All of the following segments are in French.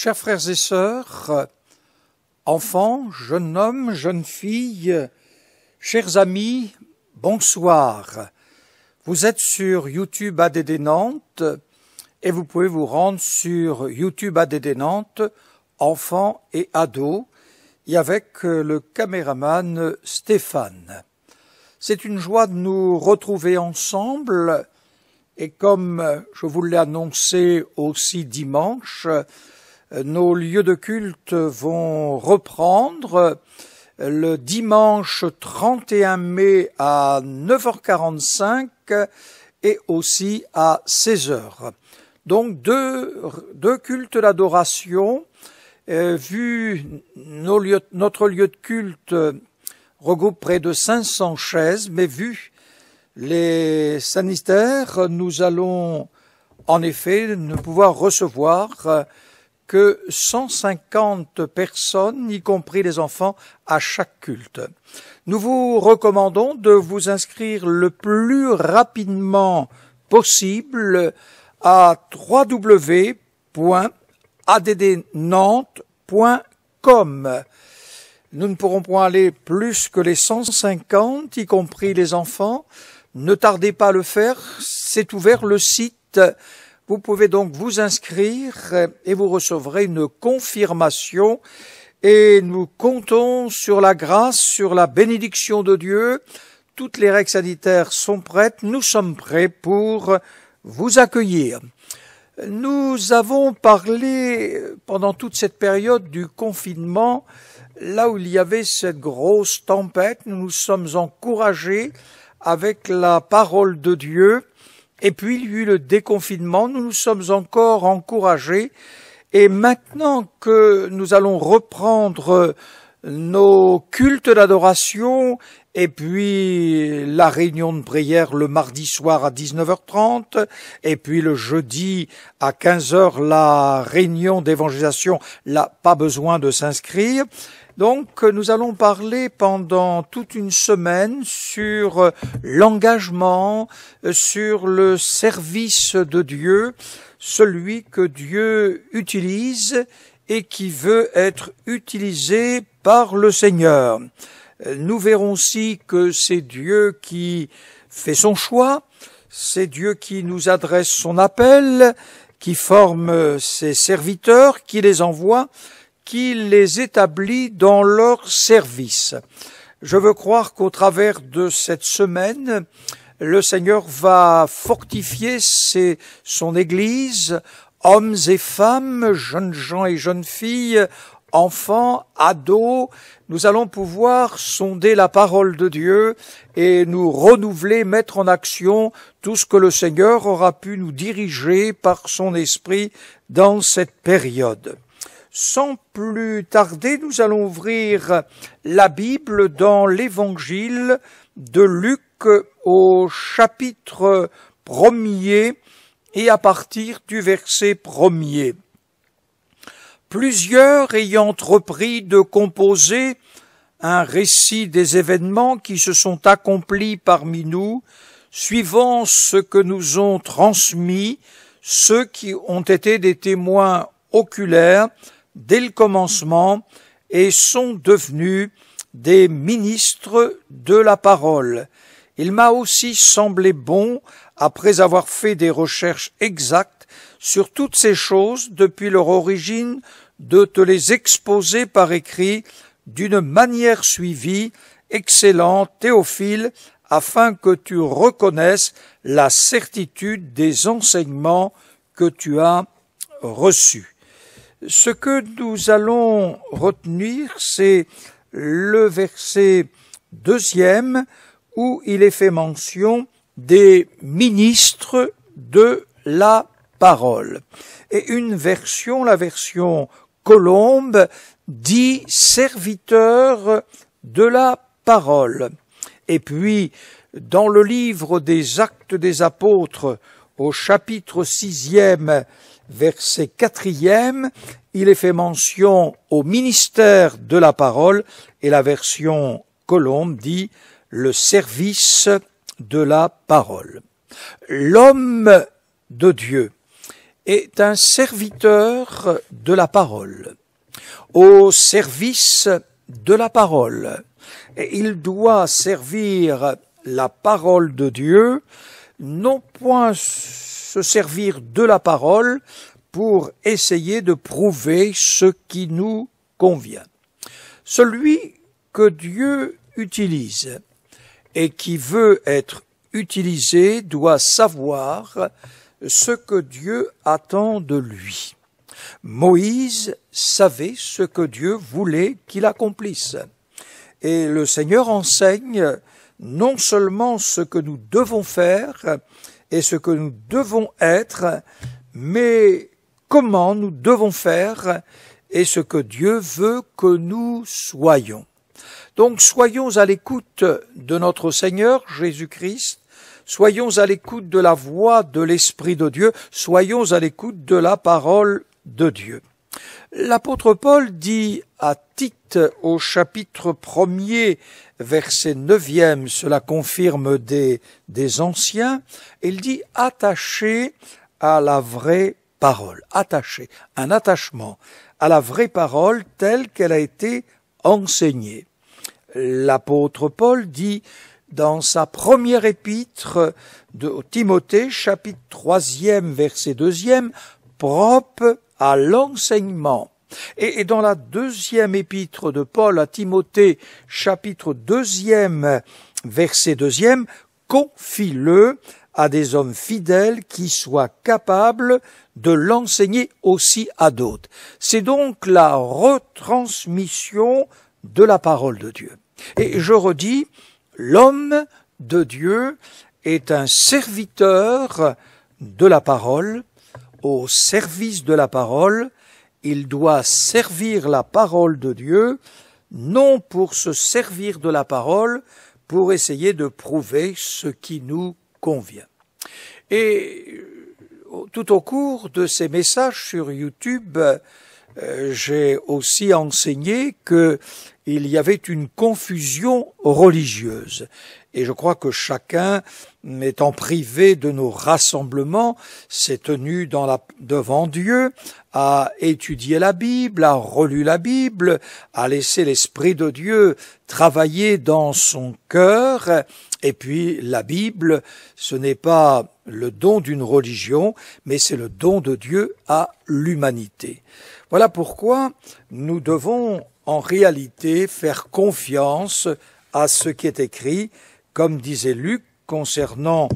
Chers frères et sœurs, enfants, jeunes hommes, jeunes filles, chers amis, bonsoir. Vous êtes sur YouTube ADD Nantes et vous pouvez vous rendre sur YouTube ADD Nantes, enfants et ados, et avec le caméraman Stéphane. C'est une joie de nous retrouver ensemble et comme je vous l'ai annoncé aussi dimanche, nos lieux de culte vont reprendre le dimanche 31 mai à 9h45 et aussi à 16h. Donc deux cultes d'adoration. Vu notre lieu de culte regroupe près de 500 chaises, mais vu les sanitaires, nous allons en effet ne pouvoir recevoir que 150 personnes, y compris les enfants, à chaque culte. Nous vous recommandons de vous inscrire le plus rapidement possible à www.addnantes.com. Nous ne pourrons point aller plus que les 150, y compris les enfants. Ne tardez pas à le faire, c'est ouvert le site. Vous pouvez donc vous inscrire et vous recevrez une confirmation. Et nous comptons sur la grâce, sur la bénédiction de Dieu. Toutes les règles sanitaires sont prêtes. Nous sommes prêts pour vous accueillir. Nous avons parlé pendant toute cette période du confinement, là où il y avait cette grosse tempête. Nous nous sommes encouragés avec la parole de Dieu. Et puis, il y a eu le déconfinement, nous nous sommes encore encouragés. Et maintenant que nous allons reprendre nos cultes d'adoration et puis la réunion de prière le mardi soir à 19h30 et puis le jeudi à 15h la réunion d'évangélisation, là, pas besoin de s'inscrire. Donc, nous allons parler pendant toute une semaine sur l'engagement, sur le service de Dieu, celui que Dieu utilise et qui veut être utilisé par le Seigneur. Nous verrons aussi que c'est Dieu qui fait son choix, c'est Dieu qui nous adresse son appel, qui forme ses serviteurs, qui les envoie, qui les établit dans leur service. Je veux croire qu'au travers de cette semaine, le Seigneur va fortifier son Église, hommes et femmes, jeunes gens et jeunes filles, enfants, ados. Nous allons pouvoir sonder la parole de Dieu et nous renouveler, mettre en action tout ce que le Seigneur aura pu nous diriger par son esprit dans cette période. Sans plus tarder, nous allons ouvrir la Bible dans l'Évangile de Luc au chapitre 1er et à partir du verset 1er. Plusieurs ayant entrepris de composer un récit des événements qui se sont accomplis parmi nous, suivant ce que nous ont transmis ceux qui ont été des témoins oculaires dès le commencement et sont devenus des ministres de la parole. Il m'a aussi semblé bon, après avoir fait des recherches exactes sur toutes ces choses depuis leur origine, de te les exposer par écrit d'une manière suivie, excellent Théophile, afin que tu reconnaisses la certitude des enseignements que tu as reçus. Ce que nous allons retenir, c'est le verset 2e où il est fait mention des ministres de la parole. Et une version, la version Colombe, dit serviteurs de la parole. Et puis, dans le livre des Actes des Apôtres, au chapitre 6e, verset 4e, il est fait mention au ministère de la parole et la version Colombe dit le service de la parole. L'homme de Dieu est un serviteur de la parole, au service de la parole. Et il doit servir la parole de Dieu, non point se servir de la parole pour essayer de prouver ce qui nous convient. Celui que Dieu utilise et qui veut être utilisé doit savoir ce que Dieu attend de lui. Moïse savait ce que Dieu voulait qu'il accomplisse. Et le Seigneur enseigne non seulement ce que nous devons faire et ce que nous devons être, mais comment nous devons faire et ce que Dieu veut que nous soyons. Donc soyons à l'écoute de notre Seigneur Jésus-Christ, soyons à l'écoute de la voix de l'Esprit de Dieu, soyons à l'écoute de la parole de Dieu. L'apôtre Paul dit à Tite au chapitre 1er, verset 9e, cela confirme des anciens, il dit « attaché à la vraie parole », attaché, un attachement à la vraie parole telle qu'elle a été enseignée. L'apôtre Paul dit dans sa première épître de Timothée, chapitre 3e, verset 2e, propre à l'enseignement. Et dans la deuxième épître de Paul à Timothée, chapitre 2e, verset 2e, confie-le à des hommes fidèles qui soient capables de l'enseigner aussi à d'autres. C'est donc la retransmission de la parole de Dieu. Et je redis, l'homme de Dieu est un serviteur de la parole, au service de la parole. Il doit servir la parole de Dieu, non pour se servir de la parole, pour essayer de prouver ce qui nous convient. Et tout au cours de ces messages sur YouTube, j'ai aussi enseigné qu'il y avait une confusion religieuse. Et je crois que chacun, étant privé de nos rassemblements, s'est tenu devant Dieu, a étudié la Bible, a relu la Bible, a laissé l'Esprit de Dieu travailler dans son cœur. Et puis la Bible, ce n'est pas le don d'une religion, mais c'est le don de Dieu à l'humanité. Voilà pourquoi nous devons en réalité faire confiance à ce qui est écrit, comme disait Luc concernant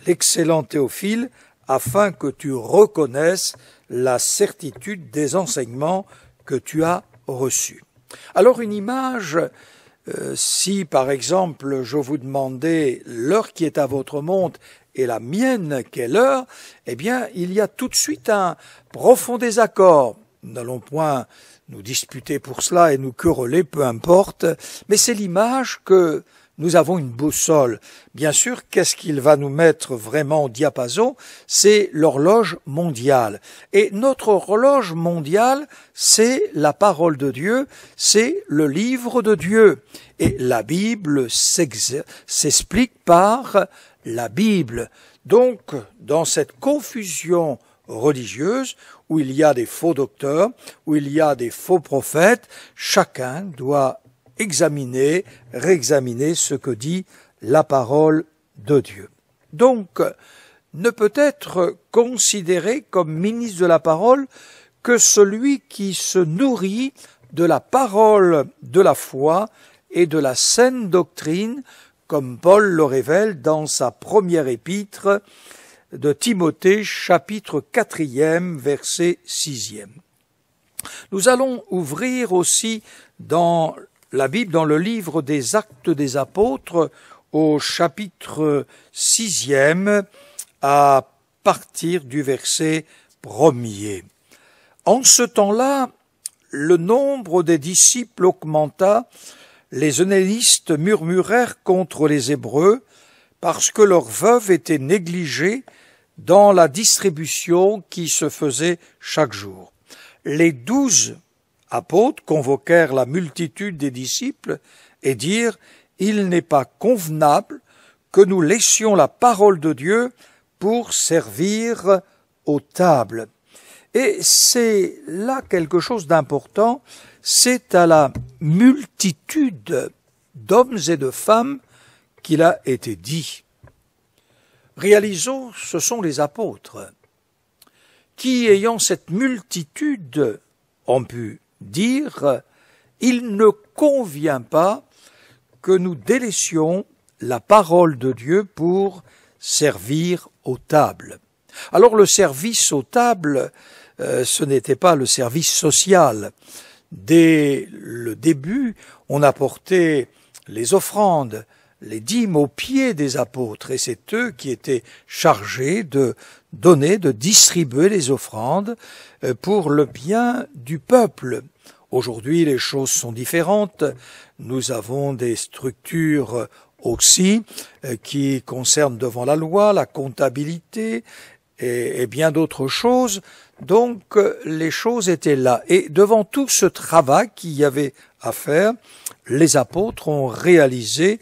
l'excellent Théophile, afin que tu reconnaisses la certitude des enseignements que tu as reçus. Alors une image, si par exemple je vous demandais l'heure qui est à votre montre et la mienne quelle heure, eh bien il y a tout de suite un profond désaccord. Nous n'allons point nous disputer pour cela et nous quereller, peu importe, mais c'est l'image que nous avons une boussole. Bien sûr, qu'est-ce qu'il va nous mettre vraiment au diapason? C'est l'horloge mondiale. Et notre horloge mondiale, c'est la parole de Dieu, c'est le livre de Dieu. Et la Bible s'explique par la Bible. Donc, dans cette confusion religieuse, où il y a des faux docteurs, où il y a des faux prophètes, chacun doit examiner, réexaminer ce que dit la parole de Dieu. Donc, ne peut être considéré comme ministre de la parole que celui qui se nourrit de la parole de la foi et de la saine doctrine, comme Paul le révèle dans sa première épître de Timothée, chapitre 4e, verset 6e. Nous allons ouvrir aussi dans la Bible, dans le livre des Actes des Apôtres, au chapitre 6e, à partir du verset 1er. En ce temps-là, le nombre des disciples augmenta, les hellénistes murmurèrent contre les Hébreux, parce que leurs veuves étaient négligées dans la distribution qui se faisait chaque jour. Les 12 apôtres convoquèrent la multitude des disciples et dirent « Il n'est pas convenable que nous laissions la parole de Dieu pour servir aux tables. » Et c'est là quelque chose d'important, c'est à la multitude d'hommes et de femmes qu'il a été dit. Réalisons, ce sont les apôtres, qui, ayant cette multitude, ont pu dire « Il ne convient pas que nous délaissions la parole de Dieu pour servir aux tables. » Alors le service aux tables, ce n'était pas le service social. Dès le début, on apportait les offrandes, les dîmes aux pieds des apôtres, et c'est eux qui étaient chargés de donner, de distribuer les offrandes pour le bien du peuple. Aujourd'hui, les choses sont différentes. Nous avons des structures aussi qui concernent devant la loi, la comptabilité et bien d'autres choses. Donc, les choses étaient là. Et devant tout ce travail qu'il y avait à faire, les apôtres ont réalisé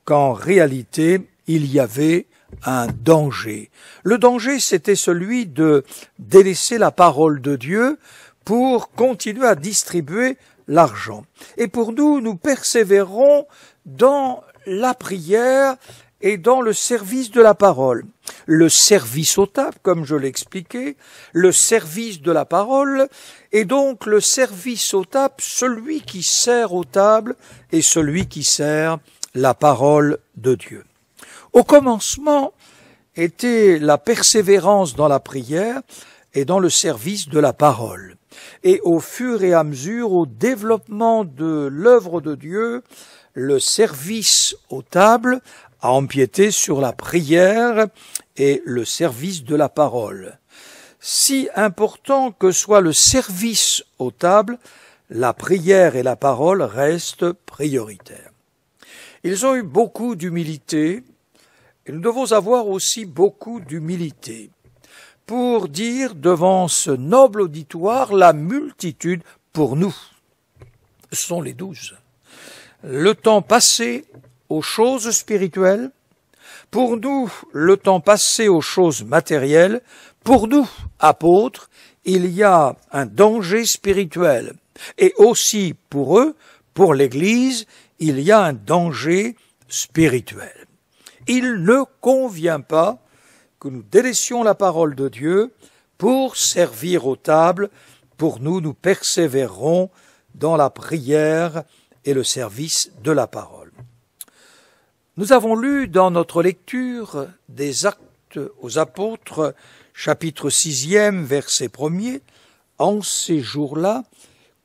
qu'en réalité, il y avait un danger. Le danger, c'était celui de délaisser la parole de Dieu pour continuer à distribuer l'argent. Et pour nous, nous persévérons dans la prière et dans le service de la parole. Le service aux tables, comme je l'expliquais, le service de la parole, et donc le service aux tables, celui qui sert aux tables et celui qui sert la parole de Dieu. Au commencement était la persévérance dans la prière et dans le service de la parole. Et au fur et à mesure, au développement de l'œuvre de Dieu, le service aux tables a empiété sur la prière et le service de la parole. Si important que soit le service aux tables, la prière et la parole restent prioritaires. Ils ont eu beaucoup d'humilité, et nous devons avoir aussi beaucoup d'humilité pour dire devant ce noble auditoire la multitude pour nous. Ce sont les 12. Le temps passé aux choses spirituelles, pour nous, le temps passé aux choses matérielles, pour nous, apôtres, il y a un danger spirituel. Et aussi pour eux, pour l'Église, il y a un danger spirituel. Il ne convient pas que nous délaissions la parole de Dieu pour servir aux tables. Pour nous, nous persévérons dans la prière et le service de la parole. Nous avons lu dans notre lecture des Actes aux Apôtres, chapitre 6e, verset 1er, en ces jours-là,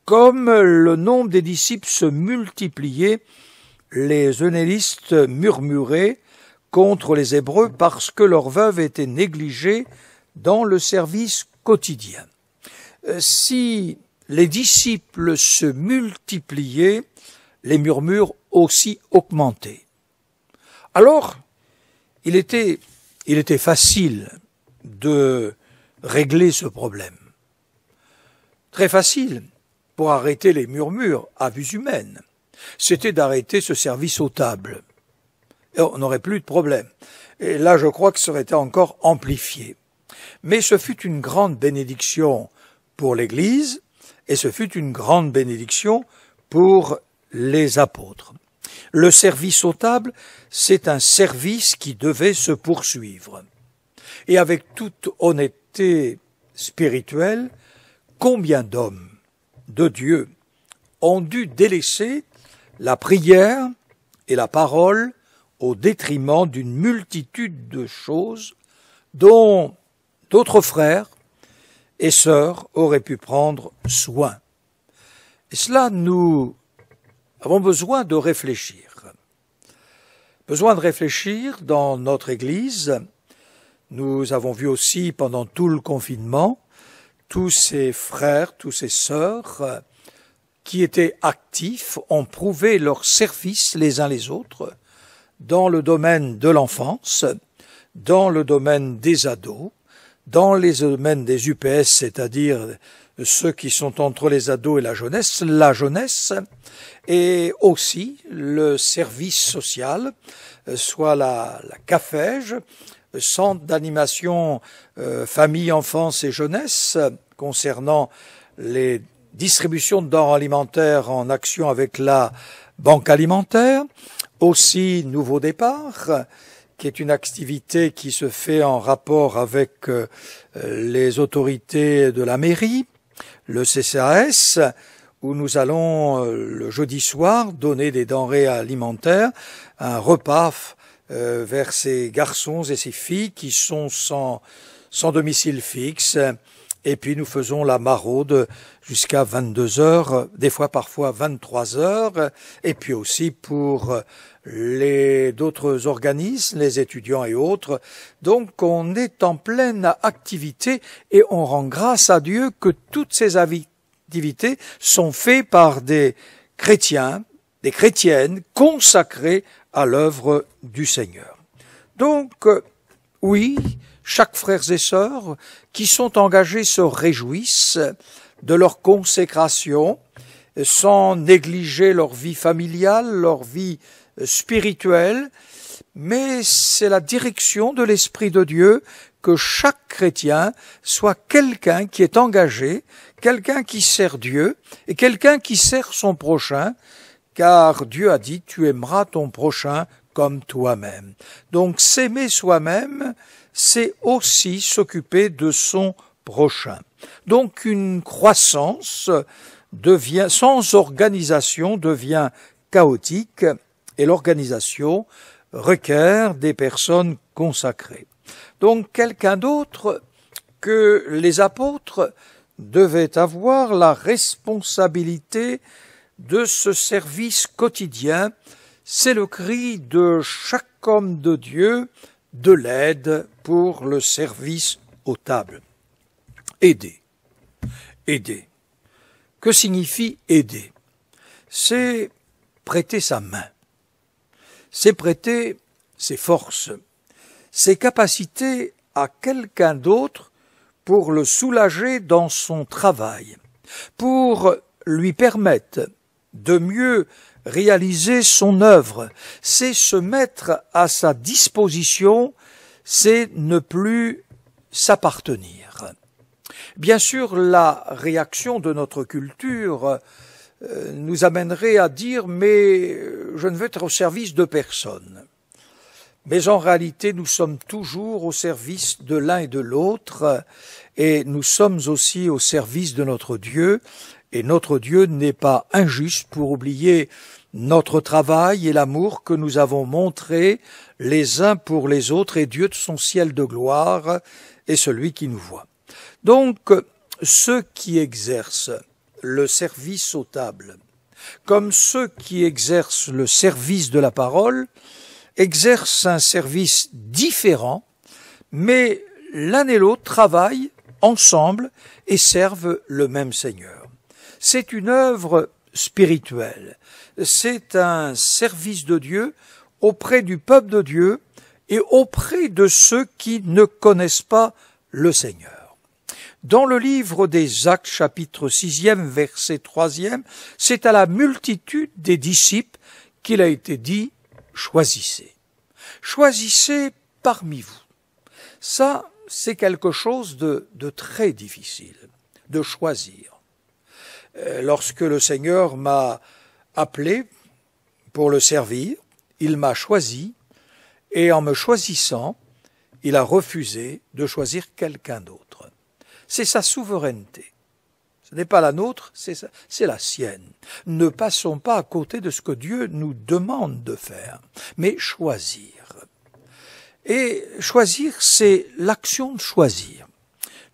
comme le nombre des disciples se multipliait, les eunélistes murmuraient contre les Hébreux parce que leurs veuves étaient négligées dans le service quotidien. Si les disciples se multipliaient, les murmures aussi augmentaient. Alors, il était facile de régler ce problème. Très facile pour arrêter les murmures à vue humaine. C'était d'arrêter ce service aux tables. Et on n'aurait plus de problème. Et là, je crois que ça aurait été encore amplifié. Mais ce fut une grande bénédiction pour l'Église et ce fut une grande bénédiction pour les apôtres. Le service aux tables, c'est un service qui devait se poursuivre. Et avec toute honnêteté spirituelle, combien d'hommes de Dieu ont dû délaisser la prière et la parole au détriment d'une multitude de choses dont d'autres frères et sœurs auraient pu prendre soin. Et cela, nous avons besoin de réfléchir. Besoin de réfléchir dans notre Église. Nous avons vu aussi pendant tout le confinement tous ces frères, tous ces sœurs qui étaient actifs, ont prouvé leur service les uns les autres dans le domaine de l'enfance, dans le domaine des ados, dans les domaines des UPS, c'est-à-dire ceux qui sont entre les ados et la jeunesse, et aussi le service social, soit la CAFEJ, Centre d'animation famille, enfance et jeunesse, concernant les distributions de denrées alimentaires en action avec la Banque alimentaire, aussi Nouveau Départ, qui est une activité qui se fait en rapport avec les autorités de la mairie, le CCAS, où nous allons le jeudi soir donner des denrées alimentaires, un repas vers ces garçons et ces filles qui sont sans domicile fixe. Et puis nous faisons la maraude jusqu'à 22 heures, des fois parfois 23 heures, et puis aussi pour d'autres organismes, les étudiants et autres. Donc on est en pleine activité et on rend grâce à Dieu que toutes ces activités sont faites par des chrétiens, des chrétiennes consacrées à l'œuvre du Seigneur. Donc, oui, chaque frères et sœurs qui sont engagés se réjouissent de leur consécration, sans négliger leur vie familiale, leur vie spirituelle, mais c'est la direction de l'Esprit de Dieu que chaque chrétien soit quelqu'un qui est engagé, quelqu'un qui sert Dieu et quelqu'un qui sert son prochain, car Dieu a dit « Tu aimeras ton prochain comme toi-même ». Donc s'aimer soi-même, c'est aussi s'occuper de son prochain. Donc une croissance sans organisation devient chaotique et l'organisation requiert des personnes consacrées. Donc quelqu'un d'autre que les apôtres devait avoir la responsabilité de ce service quotidien, c'est le cri de chaque homme de Dieu de l'aide pour le service aux tables. Aider. Aider. Que signifie aider? C'est prêter sa main. C'est prêter ses forces, ses capacités à quelqu'un d'autre pour le soulager dans son travail, pour lui permettre de mieux réaliser son œuvre. C'est se mettre à sa disposition, c'est ne plus s'appartenir. Bien sûr, la réaction de notre culture nous amènerait à dire « mais je ne veux être au service de personne ». Mais en réalité, nous sommes toujours au service de l'un et de l'autre, et nous sommes aussi au service de notre Dieu, et notre Dieu n'est pas injuste pour oublier notre travail et l'amour que nous avons montré les uns pour les autres, et Dieu de son ciel de gloire est celui qui nous voit. Donc, ceux qui exercent le service aux tables, comme ceux qui exercent le service de la parole, exercent un service différent, mais l'un et l'autre travaillent ensemble et servent le même Seigneur. C'est une œuvre spirituelle, c'est un service de Dieu auprès du peuple de Dieu et auprès de ceux qui ne connaissent pas le Seigneur. Dans le livre des Actes, chapitre 6e, verset 3e, c'est à la multitude des disciples qu'il a été dit « Choisissez. Choisissez parmi vous. » Ça, c'est quelque chose de très difficile, de choisir. Lorsque le Seigneur m'a appelé pour le servir, il m'a choisi, et en me choisissant, il a refusé de choisir quelqu'un d'autre. C'est sa souveraineté. Ce n'est pas la nôtre, c'est la sienne. Ne passons pas à côté de ce que Dieu nous demande de faire, mais choisir. Et choisir, c'est l'action de choisir,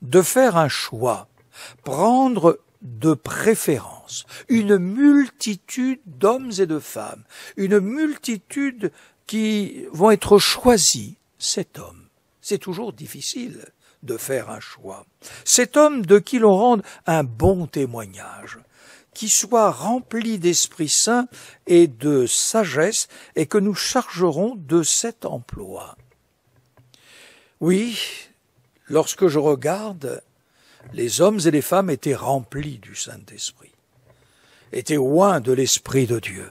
de faire un choix, prendre de préférence, une multitude d'hommes et de femmes, une multitude qui vont être choisis. Cet homme, c'est toujours difficile de faire un choix. Cet homme de qui l'on rende un bon témoignage, qui soit rempli d'Esprit Saint et de sagesse, et que nous chargerons de cet emploi. Oui, lorsque je regarde, les hommes et les femmes étaient remplis du Saint-Esprit, étaient oints de l'Esprit de Dieu.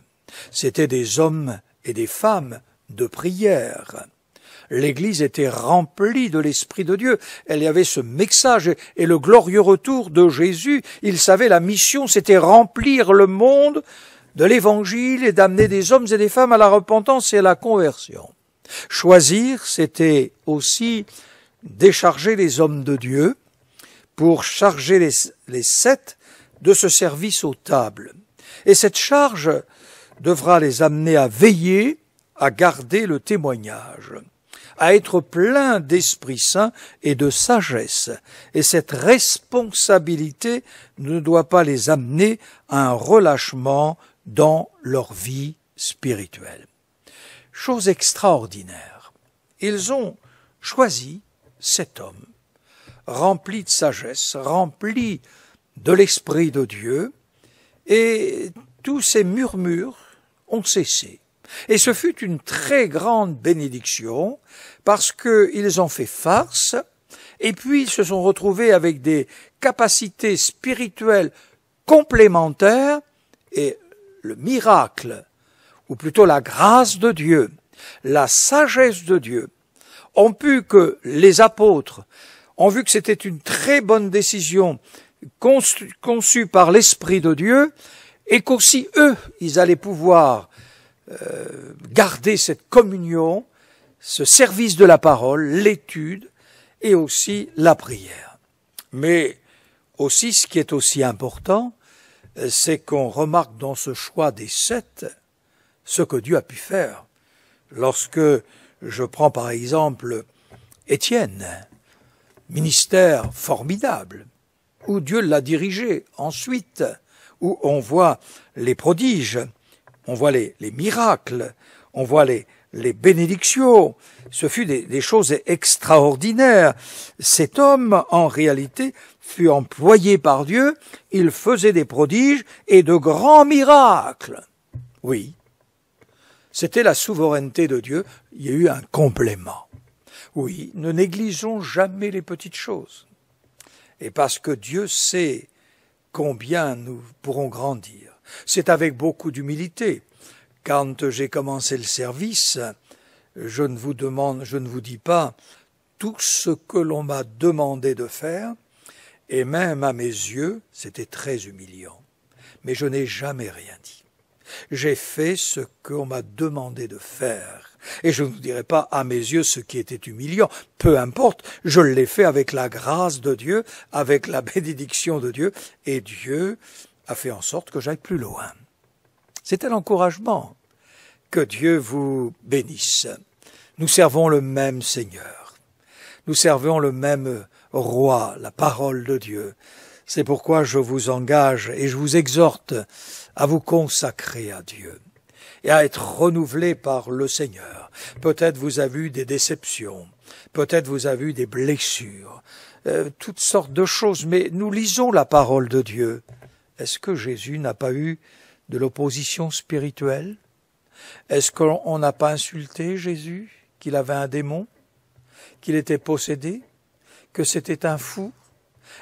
C'étaient des hommes et des femmes de prière. L'Église était remplie de l'Esprit de Dieu. Elle y avait ce message et le glorieux retour de Jésus. Il savait la mission, c'était remplir le monde de l'Évangile et d'amener des hommes et des femmes à la repentance et à la conversion. Choisir, c'était aussi décharger les hommes de Dieu pour charger les 7 de ce service aux tables. Et cette charge devra les amener à veiller, à garder le témoignage, à être plein d'Esprit Saint et de sagesse. Et cette responsabilité ne doit pas les amener à un relâchement dans leur vie spirituelle. Chose extraordinaire, ils ont choisi cet homme, rempli de sagesse, rempli de l'Esprit de Dieu, et tous ces murmures ont cessé. Et ce fut une très grande bénédiction, parce qu'ils ont fait farce, et puis ils se sont retrouvés avec des capacités spirituelles complémentaires, et le miracle, ou plutôt la grâce de Dieu, la sagesse de Dieu, ont pu que les apôtres ont vu que c'était une très bonne décision conçue par l'Esprit de Dieu, et qu'aussi eux, ils allaient pouvoir garder cette communion, ce service de la parole, l'étude et aussi la prière. Mais aussi, ce qui est aussi important, c'est qu'on remarque dans ce choix des 7 ce que Dieu a pu faire. Lorsque je prends par exemple Étienne, ministère formidable, où Dieu l'a dirigé ensuite, où on voit les prodiges, on voit les miracles, on voit les bénédictions. Ce fut des choses extraordinaires. Cet homme, en réalité, fut employé par Dieu, il faisait des prodiges et de grands miracles. Oui, c'était la souveraineté de Dieu, il y a eu un complément. Oui, ne négligeons jamais les petites choses. Et parce que Dieu sait combien nous pourrons grandir. C'est avec beaucoup d'humilité. Quand j'ai commencé le service, je ne vous dis pas tout ce que l'on m'a demandé de faire, et même à mes yeux, c'était très humiliant. Mais je n'ai jamais rien dit. J'ai fait ce qu'on m'a demandé de faire. Et je ne vous dirai pas à mes yeux ce qui était humiliant. Peu importe, je l'ai fait avec la grâce de Dieu, avec la bénédiction de Dieu, et Dieu a fait en sorte que j'aille plus loin. C'était l'encouragement. Que Dieu vous bénisse. Nous servons le même Seigneur. Nous servons le même Roi, la parole de Dieu. C'est pourquoi je vous engage et je vous exhorte à vous consacrer à Dieu et à être renouvelé par le Seigneur. Peut-être vous avez eu des déceptions, peut-être vous avez eu des blessures, toutes sortes de choses, mais nous lisons la parole de Dieu. Est-ce que Jésus n'a pas eu de l'opposition spirituelle? Est-ce qu'on n'a pas insulté Jésus, qu'il avait un démon, qu'il était possédé, que c'était un fou?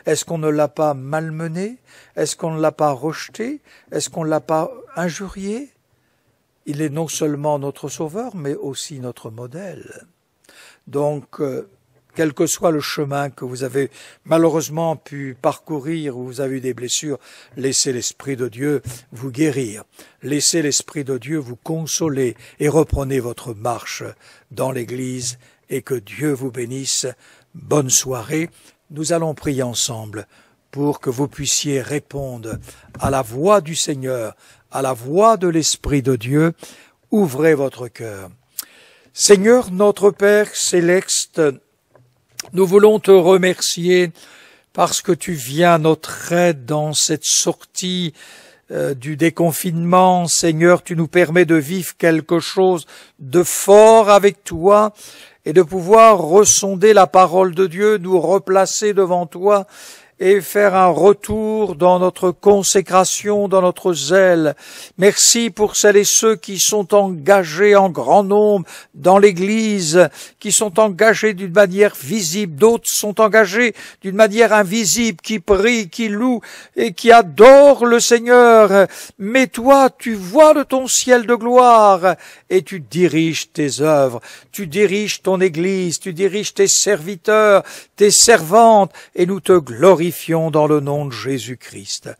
Est-ce qu'on ne l'a pas malmené? Est-ce qu'on ne l'a pas rejeté? Est-ce qu'on ne l'a pas injurié? Il est non seulement notre sauveur, mais aussi notre modèle. Donc, quel que soit le chemin que vous avez malheureusement pu parcourir, où vous avez eu des blessures, laissez l'Esprit de Dieu vous guérir. Laissez l'Esprit de Dieu vous consoler et reprenez votre marche dans l'Église et que Dieu vous bénisse. Bonne soirée. Nous allons prier ensemble pour que vous puissiez répondre à la voix du Seigneur, à la voix de l'Esprit de Dieu. Ouvrez votre cœur. Seigneur, notre Père céleste, nous voulons te remercier parce que tu viens à notre aide dans cette sortie du déconfinement. Seigneur, tu nous permets de vivre quelque chose de fort avec toi et de pouvoir ressonder la parole de Dieu, nous replacer devant toi et faire un retour dans notre consécration, dans notre zèle. Merci pour celles et ceux qui sont engagés en grand nombre dans l'Église, qui sont engagés d'une manière visible, d'autres sont engagés d'une manière invisible, qui prient, qui louent et qui adorent le Seigneur. Mais toi, tu vois de ton ciel de gloire et tu diriges tes œuvres, tu diriges ton Église, tu diriges tes serviteurs, tes servantes, et nous te glorifions dans le nom de Jésus-Christ.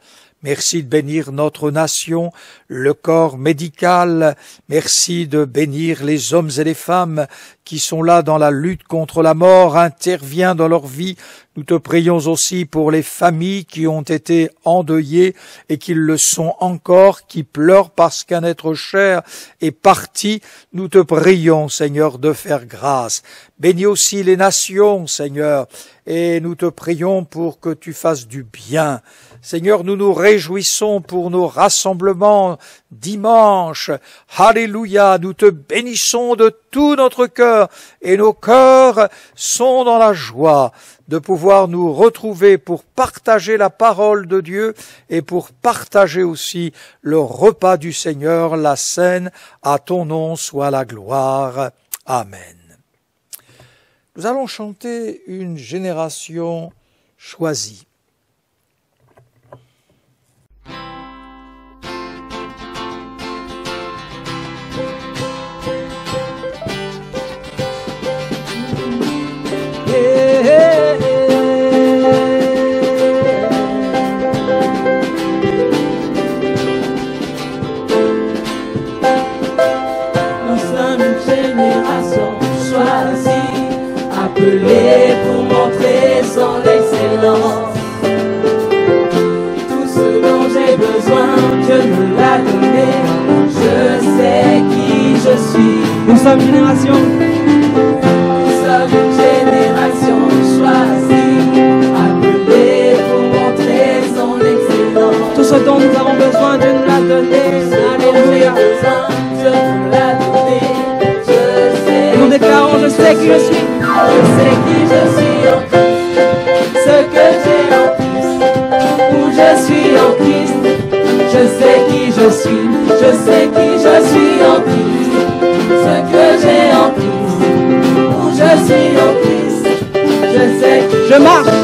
Merci de bénir notre nation, le corps médical. Merci de bénir les hommes et les femmes qui sont là dans la lutte contre la mort, intervient dans leur vie. Nous te prions aussi pour les familles qui ont été endeuillées et qui le sont encore, qui pleurent parce qu'un être cher est parti. Nous te prions, Seigneur, de faire grâce. Bénis aussi les nations, Seigneur, et nous te prions pour que tu fasses du bien. Seigneur, nous nous réjouissons pour nos rassemblements dimanche. Alléluia, nous te bénissons de tout notre cœur et nos cœurs sont dans la joie de pouvoir nous retrouver pour partager la parole de Dieu et pour partager aussi le repas du Seigneur, la scène. À ton nom soit la gloire. Amen. Nous allons chanter une génération choisie. Appelé pour montrer son excellence. Tout ce dont j'ai besoin, Dieu me l'a donné. Je sais qui je suis. Nous sommes une génération. Nous sommes une génération choisie, appelée pour montrer son excellence. Tout ce dont nous avons besoin, Dieu nous l'a donné. Alléluia. Dieu nous l'a donné. Je sais. Et nous déclarons, je sais qui je suis. Je sais qui je suis en Christ, ce que j'ai en Christ, où je suis en Christ. Je sais qui je suis, je sais qui je suis en Christ, ce que j'ai en Christ, où je suis en Christ. Je sais qui je marche